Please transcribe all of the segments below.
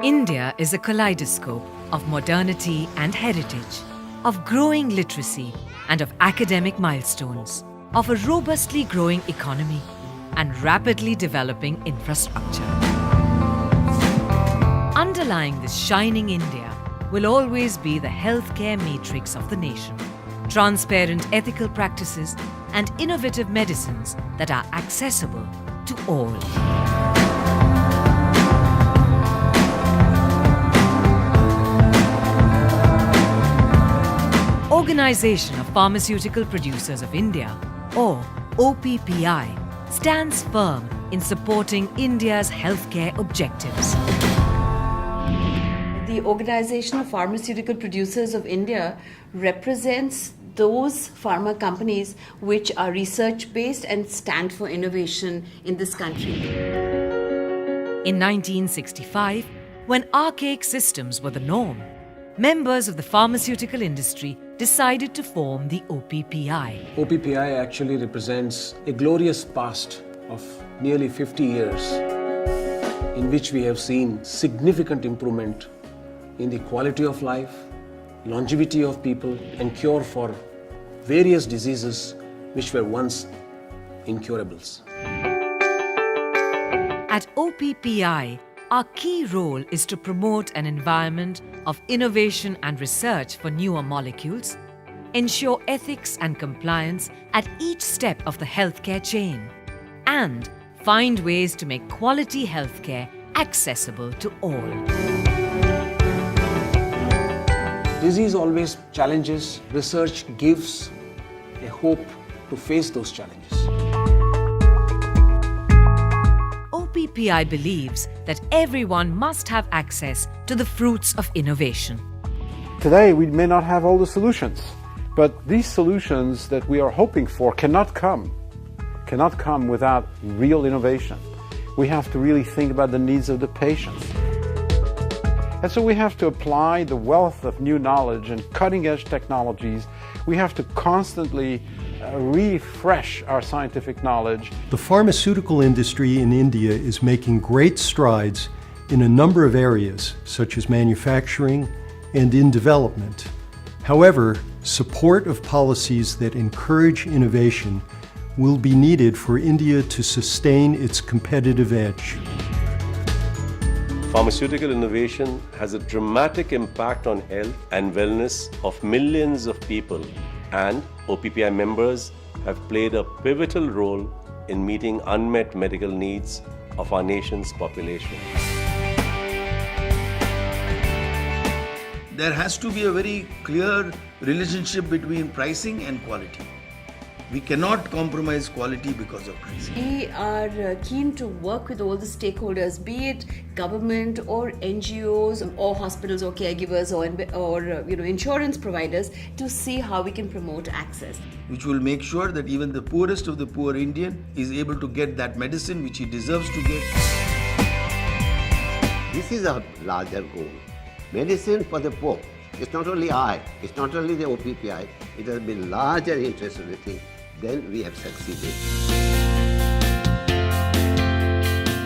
India is a kaleidoscope of modernity and heritage, of growing literacy and of academic milestones, of a robustly growing economy and rapidly developing infrastructure. Underlying this shining India will always be the healthcare matrix of the nation, transparent ethical practices and innovative medicines that are accessible to all. Organization of Pharmaceutical Producers of India, or OPPI, stands firm in supporting India's healthcare objectives. The Organization of Pharmaceutical Producers of India represents those pharma companies which are research-based and stand for innovation in this country. In 1965, when archaic systems were the norm, members of the pharmaceutical industry decided to form the OPPI. OPPI actually represents a glorious past of nearly 50 years in which we have seen significant improvement in the quality of life, longevity of people, and cure for various diseases which were once incurables. At OPPI, our key role is to promote an environment of innovation and research for newer molecules, ensure ethics and compliance at each step of the healthcare chain, and find ways to make quality healthcare accessible to all. Disease always challenges. Research gives a hope to face those challenges. OPPI believes that everyone must have access to the fruits of innovation. Today, we may not have all the solutions, but these solutions that we are hoping for cannot come without real innovation. We have to really think about the needs of the patients. And so we have to apply the wealth of new knowledge and cutting-edge technologies. We have to constantly refresh our scientific knowledge. The pharmaceutical industry in India is making great strides in a number of areas, such as manufacturing and in development. However, support of policies that encourage innovation will be needed for India to sustain its competitive edge. Pharmaceutical innovation has a dramatic impact on health and wellness of millions of people, and OPPI members have played a pivotal role in meeting unmet medical needs of our nation's population. There has to be a very clear relationship between pricing and quality. We cannot compromise quality because of pricing. We are keen to work with all the stakeholders, be it government or NGOs or hospitals or caregivers or insurance providers, to see how we can promote access. Which will make sure that even the poorest of the poor Indian is able to get that medicine which he deserves to get. This is a larger goal. Medicine for the poor. It's not only it's not only the OPPI, it has been larger interest in the thing. Then we have succeeded.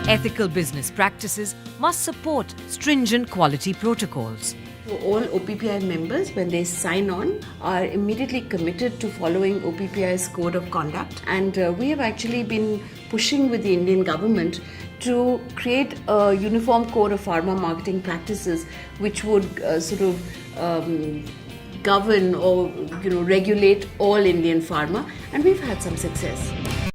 Ethical business practices must support stringent quality protocols. So all OPPI members, when they sign on, are immediately committed to following OPPI's code of conduct. And we have actually been pushing with the Indian government to create a uniform code of pharma marketing practices which would govern or regulate all Indian pharma, and we've had some success.